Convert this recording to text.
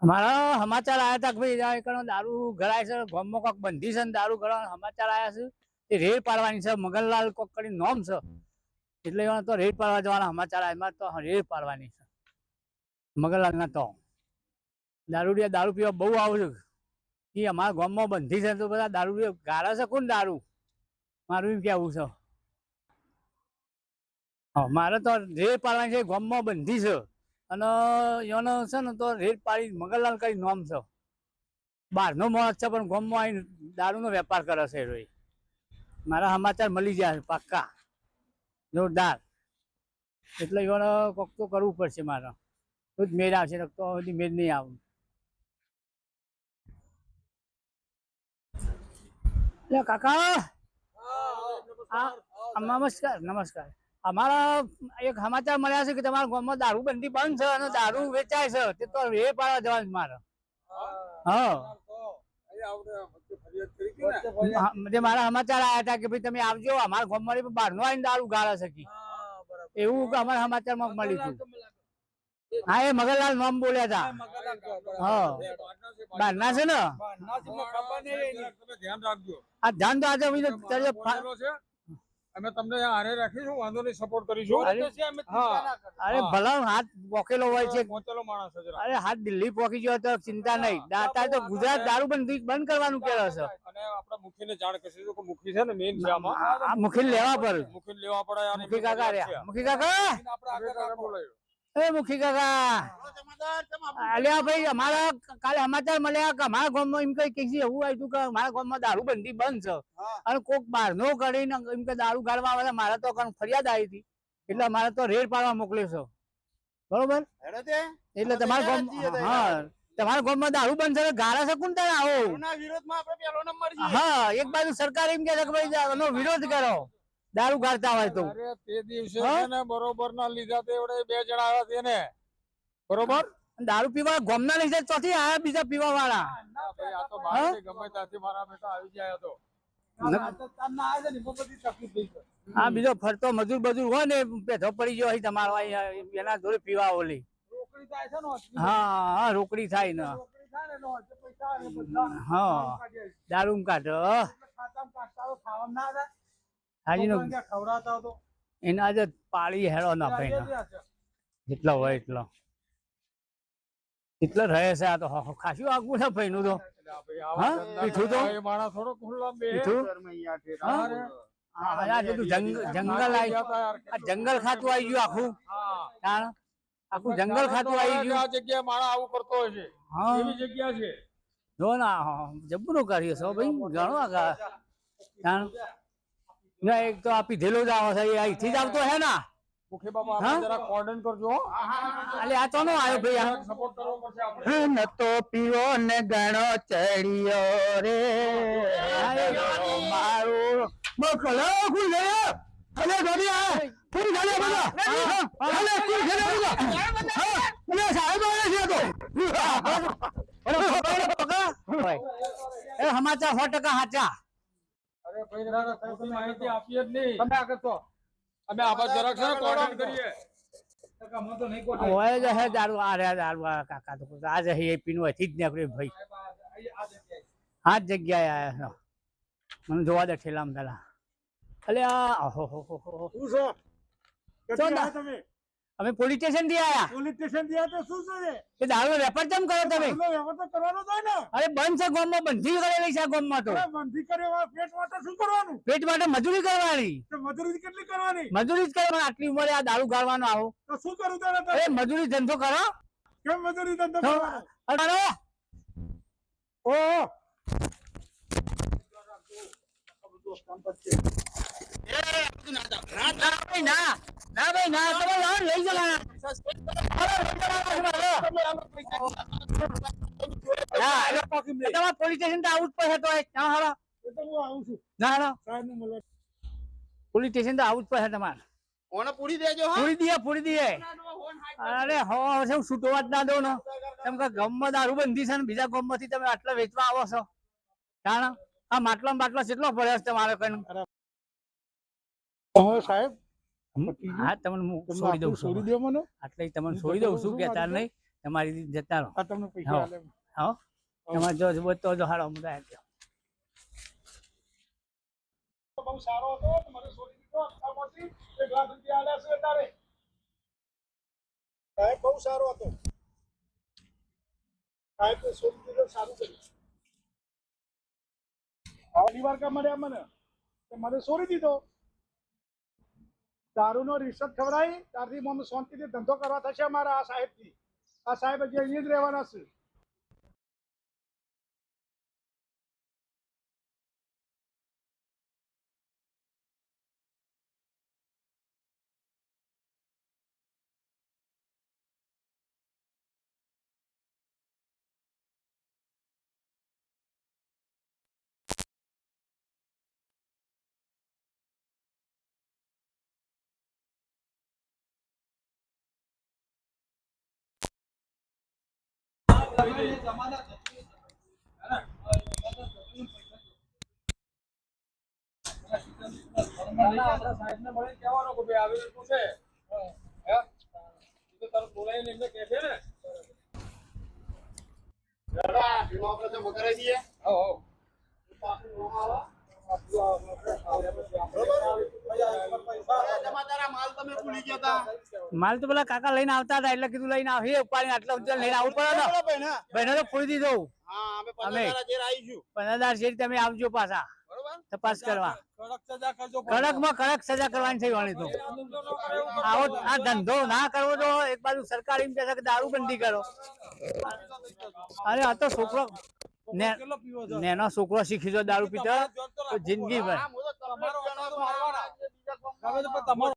મારા સમાચાર આયા હતા કે ભાઈ એકનો દારૂ ગળાય છે, ગામમાં કોક બંધી છે ને દારૂ ગળાના સમાચાર આયા છે. એ રેડ પાડવાની છે, મગનલાલ કોક કરીને નોમ છે, એટલે એનો તો રેડ પાડવા જવાના સમાચાર આવ્યા. તો રેડ પાડવાની છે મગનલાલ ના. તો દારૂ પીવા બહુ આવું છે એ અમારા ગામમાં બંધી છે, તો બધા દારૂ ગાળા છે. કોણ દારૂ? મારું એમ કેવું છે. હા, મારે તો રેડ પાડવાની છે, ગામમાં બંધી છે અને એનો છે ને તો રેડ પાડી મગનલાલ કઈ નોમ છે. બહારનો માણસ છે પણ ગામમાં આવીને દારૂનો વેપાર કરે છે. રોઈ મારા સમાચાર મળી ગયા છે પાક્કા જોરદાર. એટલે એને કોક તો કરવું પડશે મારે, તો જ મેળ આવશે, તો હજી મેળ નહીં આવું. એટલે કાકા નમસ્કાર નમસ્કાર. અમારા એક સમાચાર મળ્યા છે કે તમારા ગામમાં દારૂ બંધી બંધ છે અને દારૂ વેચાય છે, તે તો રેડ પાડવા જવાનું મારે. હા, મારા સમાચાર આવ્યા હતા કે ભાઈ તમે આવજો, અમારા ગામમાં બહારનો આવીને દારૂ ગાળે છે એવું અમારા સમાચારમાં મળ્યું હતું. હા, એ મગનલાલ નામ બોલ્યા હતા. હા, બહારના છે ને. આ ધ્યાન તો આજે અમે તમને હારે રાખીશું, વાંધો નહીં, સપોર્ટ કરીશું. અરે ભલા હાથ પોકેલો હોય છે, પહોંચેલો માણસ છે. અરે હાથ દિલ્હી પોકી ગયો તો ચિંતા નહીં. દાતા તો ગુજરાત દારૂ બંધ કરવાનું કહે છે. અને આપણે મુખીને જાણ કરીશું કે મુખી છે ને મેઇન છે આમાં. આ મુખી લેવા પડે, મુખી લેવા પડે. મુખી કાકા રહ્યા. મુખી કાકા, એ મુખી કાકા, અલ્યા ભાઈ અમારા કાલે સમાચાર મળ્યા કે અમારા ગામમાં એમ કઈ એવું આવ્યું કે અમારા ગામમાં દારૂ બંધી બંધ છે અને કોક બહારનો કરીને એમ કે દારૂ ગાળવા વાળા મારે તો ફરિયાદ આવી હતી, એટલે મારે તો રેડ પાડવા મોકલ્યો છે. બરોબર, એટલે તમારા ગામ, હા, તમારા ગામમાં દારૂ બંધ છે, ગાળા છે. કોણ તારે આવો હા, એક બાજુ સરકાર એમ કે છે કે ભાઈ એનો વિરોધ કરો દારૂ ગાળતા હોય તો. તે દિવસે બરોબર ના લીધા તે બે જણા આવ્યા છે ને, બરોબર દારૂ પીવા ગામના લીધે ચોથી આયા બીજા પીવા વાળા. ગમે ત્યાંથી મારા બેટા આવી જાય તો હા, બીજો ફરતો મજૂર બજૂર હોય ને પેધો પડી ગયો હોય તમારો એના જોડે પીવા ઓલી. હા હા, રોકડી થાય ને. હા, દારૂ કાઢો હાજી નો એના આજે પાળી હેળો ના ભાઈ, જેટલો હોય એટલો એટલે રહે છે. આ તો ખાસું આગું છે ભાઈ નું તો. હા, પીઠું તો માણસ થોડો ખુલ્લા બે જંગલ જંગલ ખાતું આવી ગયું આખું. આખું જંગલ ખાતું આવી ગયું. આ જગ્યાએ માણસ આવું કરતો હોય છે, એવી જગ્યા છે. જો ના જબરું કર્યું છો ભાઈ, ઘણો એક તો આ પીધેલો જ આવે છે, અહીંથી જ આવતો હે ને. મુખી બાબા જરા કોર્ડન કરજો. અલે આ તો નો આવ્યો ભાઈ, સપોર્ટ કરવો પડશે આપણે. ન તો પીવો ને ગણો ચડિયો રે મારું બખલો ખુલે. અલે ગાડી આ પૂરી ગાડી બધા. અલે પૂરી ગાડી બધા. અલે સાહેબ આવે છે તો. એ સમાચાર 100% સાચા. અરે ભાઈ માહિતી આપીએ જ નહીં. તમે આગળ તો અમે આવા જરાક છે કોર્ડન કરીએ. હોય જ હે દારૂ. આ રહ્યા દારૂ કાકા તો આજ હે પીનું હતી જ ને આપણે ભાઈ. આ જ જગ્યાએ આયા છો, મને જોવા દે ઠેલામાં પેલા. અલે આ તમે અમે પોલીસ સ્ટેશન થી આયા. પોલીસ સ્ટેશન થી તો શું છે એ દારૂ વેપાર કેમ કરો તમે? વ્યવહાર તો કરવાનો થાય ને. અરે બંધ છે ગામમાં, બંધી કરેલી છે ગામમાં તો. બંધી કરે પેટ માટે શું કરવાનું? પેટ માટે મજૂરી કરવાની. મજૂરી કેટલી કરવાની? મજૂરી જ કરવાની. આટલી ઉંમરે આ દારૂ ગાળવાનો આવો તો શું કરું તારે? અરે મજૂરી ધંધો કરો. કેમ મજૂરી ધંધો કરવાનો? ઓ પોલીસ સ્ટેશન આવું જ પડે. પોલીસ સ્ટેશન તો આવું જ પડે તમારે. પૂરી દેજો. પૂરી દે. અરે હો છૂટવા જ ના દો ને. કેમ કે ગામમાં દારૂ બંધી છે ને બીજા ગામમાંથી તમે આટલા વેચવા આવો છો. કારણ આ માટલા બાટલા કેટલો પડે છે તમારે કઈ? સાહેબ હા, તમને છોડી દઉં છું. છોડી દો મને. એટલે તમને છોડી દઉં છું કે તાર નહીં. તમારી રીતે જતા રહો આ તમને પૈસા હા. આલે. હા તમારે જો તો જો હાડો મુદા બહુ સારો હતો મને છોડી દીધો આમાંથી 1 લાખ રૂપિયા આલ્યા છે તારે સાહેબ બહુ સારો હતો સાહેબ તો છોડી દીધો સારું કર્યું આવલી વાર કા મળ્યા મને તો મને છોડી દીધો દારૂનો રિસર્ચ ખવડાવી ત્યારથી મને શાંતિથી ધંધો કરવા થશે મારા આ સાહેબથી આ સાહેબ હજી અહીંયા જ રહેવાના છે સાહેબને મળીને કહેવાનું કે ભાઈ આવી રીતનું છે હે તો તારે બોલાવીને એમને કહેશે ને માલ તો પેલા કાકા લઈને આવતા હતા એટલે કીધું લઈને આવ હે ઉપાડીને આટલા ઊંચા લઈને આવવું પડે ને બહેનો તો ફોડી દીધો અમે 15,000 શેર તમે આવજો પાછા તપાસ કરવા કડક માં કડક સજા કરવાની થઈ વાળી તો આવો આ ધંધો ના કરવો તો એક બાજુ સરકાર એમ કહે છે કે દારૂબંધી કરો અરે આ તો છોકરો નેનો છોકરો શીખી જો દારૂ પીતો તો જિંદગી ભર તમારો